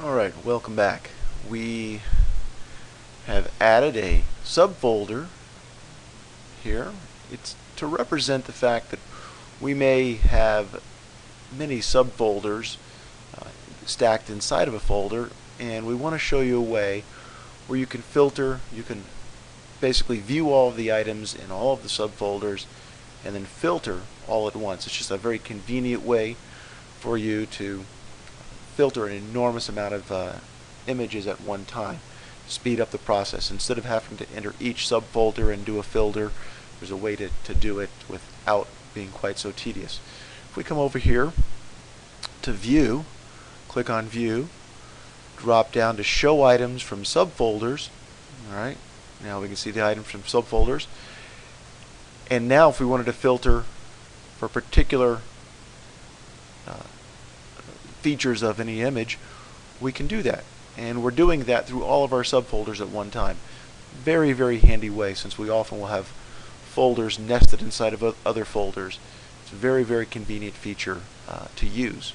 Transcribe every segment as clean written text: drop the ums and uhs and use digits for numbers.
Alright, welcome back. We have added a subfolder here. It's to represent the fact that we may have many subfolders stacked inside of a folder, and we want to show you a way where you can filter, you can basically view all of the items in all of the subfolders and then filter all at once. It's just a very convenient way for you to filter an enormous amount of images at one time. Speed up the process. Instead of having to enter each subfolder and do a filter, there's a way to do it without being quite so tedious. If we come over here to View, click on View, drop down to Show Items from Subfolders. Alright, now we can see the items from subfolders. And now if we wanted to filter for particular features of any image, we can do that. And we're doing that through all of our subfolders at one time. Very, very handy way, since we often will have folders nested inside of other folders. It's a very, very convenient feature to use.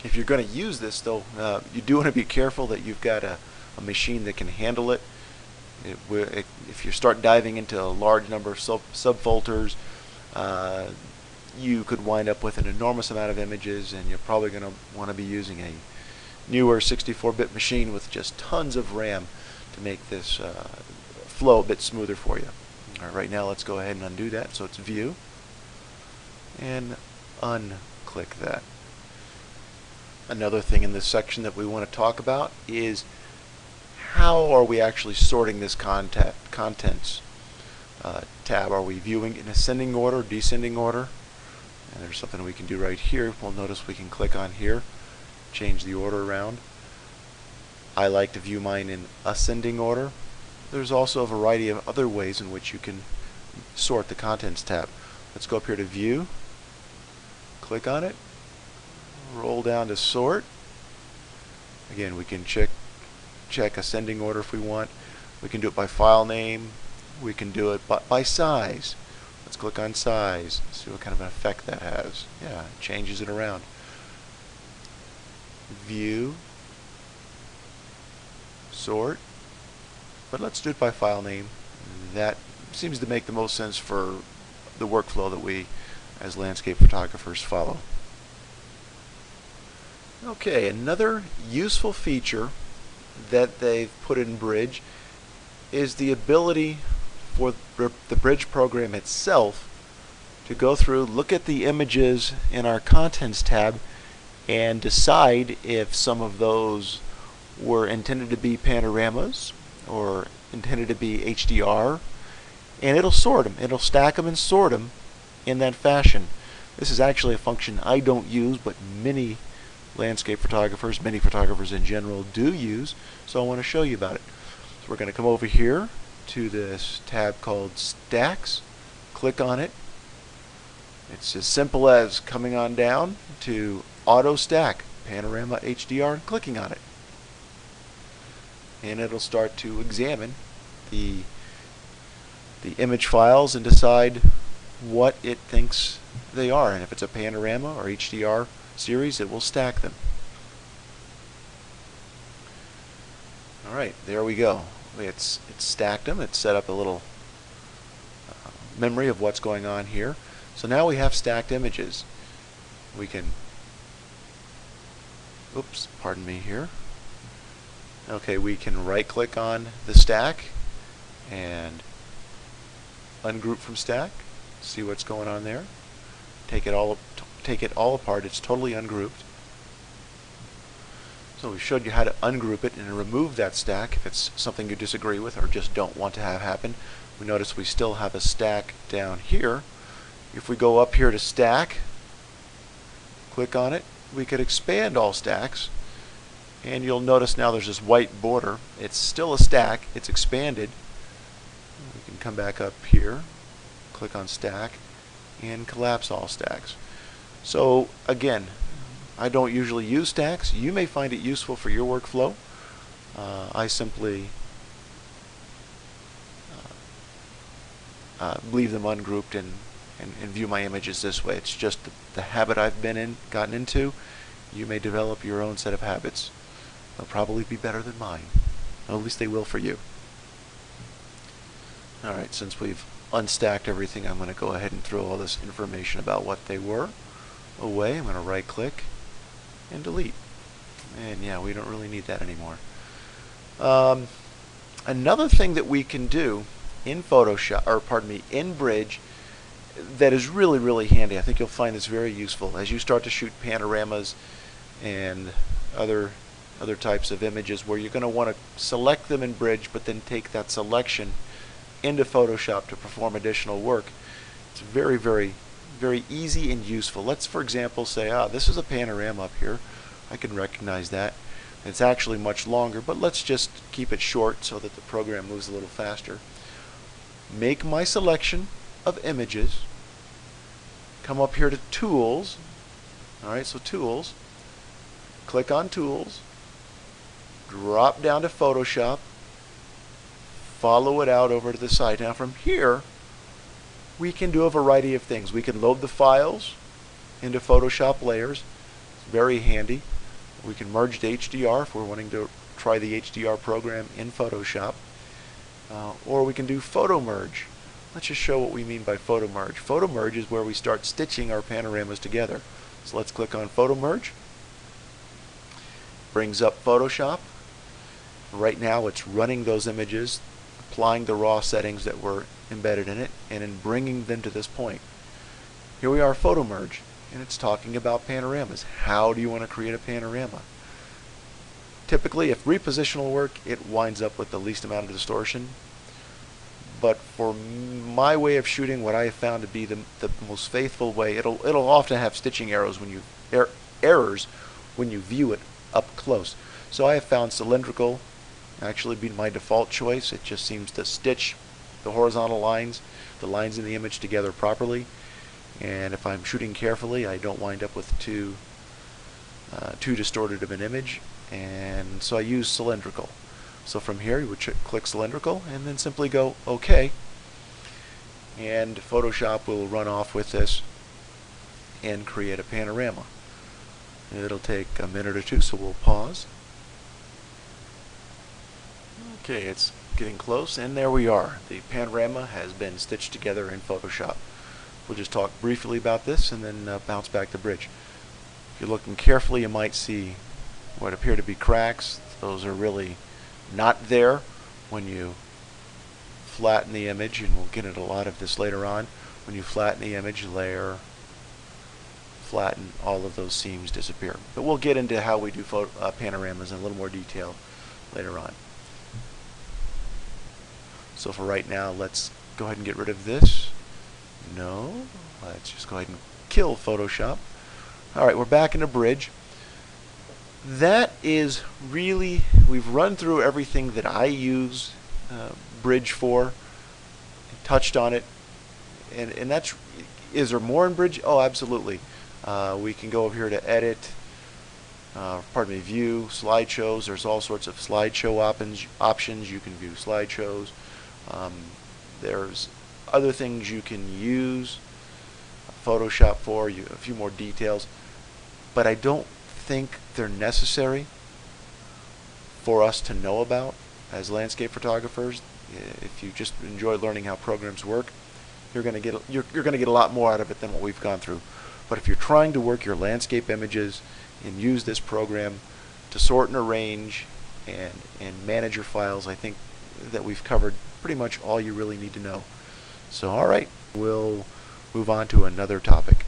If you're going to use this, though, you do want to be careful that you've got a machine that can handle it. If you start diving into a large number of subfolders, you could wind up with an enormous amount of images, and you're probably going to want to be using a newer 64-bit machine with just tons of RAM to make this flow a bit smoother for you. Alright, right now let's go ahead and undo that. So it's View and unclick that. Another thing in this section that we want to talk about is how are we actually sorting this contents tab. Are we viewing in ascending order, descending order? And there's something we can do right here. We'll notice we can click on here, change the order around. I like to view mine in ascending order. There's also a variety of other ways in which you can sort the Contents tab. Let's go up here to View, click on it, roll down to Sort. Again, we can check ascending order if we want. We can do it by file name. We can do it by size. Let's click on size, see what kind of an effect that has. Yeah, it changes it around. View, sort, but let's do it by file name. That seems to make the most sense for the workflow that we as landscape photographers follow. Okay, another useful feature that they've put in Bridge is the ability for the Bridge program itself to go through, look at the images in our Contents tab, and decide if some of those were intended to be panoramas or intended to be HDR, and it'll sort them. It'll stack them and sort them in that fashion. This is actually a function I don't use, but many landscape photographers, many photographers in general do use, so I want to show you about it. So we're going to come over here to this tab called Stacks, click on it. It's as simple as coming on down to Auto Stack, Panorama HDR, and clicking on it. And it'll start to examine the image files and decide what it thinks they are. And if it's a Panorama or HDR series, it will stack them. Alright, there we go. It's stacked them. It's set up a little memory of what's going on here. So now we have stacked images. We can, oops, pardon me here. Okay, we can right click on the stack and ungroup from stack, see what's going on there. Take it all apart. It's totally ungrouped. So we showed you how to ungroup it and remove that stack if it's something you disagree with or just don't want to have happen. We notice we still have a stack down here. If we go up here to Stack, click on it, we could expand all stacks, and you'll notice now there's this white border. It's still a stack, it's expanded. We can come back up here, click on Stack, and collapse all stacks. So again, I don't usually use stacks. You may find it useful for your workflow. I simply leave them ungrouped and view my images this way. It's just the habit I've gotten into, You may develop your own set of habits. They'll probably be better than mine. At least they will for you. Alright, since we've unstacked everything, I'm going to go ahead and throw all this information about what they were away. I'm going to right click and delete. And yeah, we don't really need that anymore. Another thing that we can do in Photoshop, or pardon me, in Bridge, that is really, really handy. I think you'll find this very useful as you start to shoot panoramas and other types of images where you're going to want to select them in Bridge, but then take that selection into Photoshop to perform additional work. It's very, very, very easy and useful. Let's, for example, say, this is a panorama up here. I can recognize that. It's actually much longer, but let's just keep it short so that the program moves a little faster. Make my selection of images. Come up here to Tools. Alright, so Tools. Click on Tools. Drop down to Photoshop. Follow it out over to the side. Now from here, we can do a variety of things. We can load the files into Photoshop layers. It's very handy. We can merge to HDR if we're wanting to try the HDR program in Photoshop. Or we can do photo merge. Let's just show what we mean by photo merge. Photo merge is where we start stitching our panoramas together. So let's click on photo merge. Brings up Photoshop. Right now it's running those images, applying the raw settings that were embedded in it, and then bringing them to this point. Here we are, photo merge, and it's talking about panoramas. How do you want to create a panorama? Typically, if repositional work, it winds up with the least amount of distortion. But for my way of shooting, what I have found to be the most faithful way, it'll often have stitching errors when you view it up close. So I have found cylindrical actually be my default choice. It just seems to stitch the horizontal lines, the lines in the image together properly. And if I'm shooting carefully, I don't wind up with too distorted of an image. And so I use cylindrical. So from here, you would click cylindrical and then simply go OK. And Photoshop will run off with this and create a panorama. It'll take a minute or two, so we'll pause. Okay, it's getting close, and there we are. The panorama has been stitched together in Photoshop. We'll just talk briefly about this and then bounce back to Bridge. If you're looking carefully, you might see what appear to be cracks. Those are really not there when you flatten the image, and we'll get into a lot of this later on. When you flatten the image, layer, flatten, all of those seams disappear. But we'll get into how we do panoramas in a little more detail later on. So for right now, let's go ahead and get rid of this. No, let's just go ahead and kill Photoshop. Alright, we're back into Bridge. That is really, we've run through everything that I use Bridge for, touched on it, and that's, is there more in Bridge? Oh, absolutely. We can go over here to Edit, View, Slideshows. There's all sorts of slideshow options. You can view slideshows. There's other things you can use Photoshop for, a few more details, but I don't think they're necessary for us to know about as landscape photographers. If you just enjoy learning how programs work, you're going to get a lot more out of it than what we've gone through. But if you're trying to work your landscape images and use this program to sort and arrange and manage your files, I think that we've covered pretty much all you really need to know. So alright, we'll move on to another topic.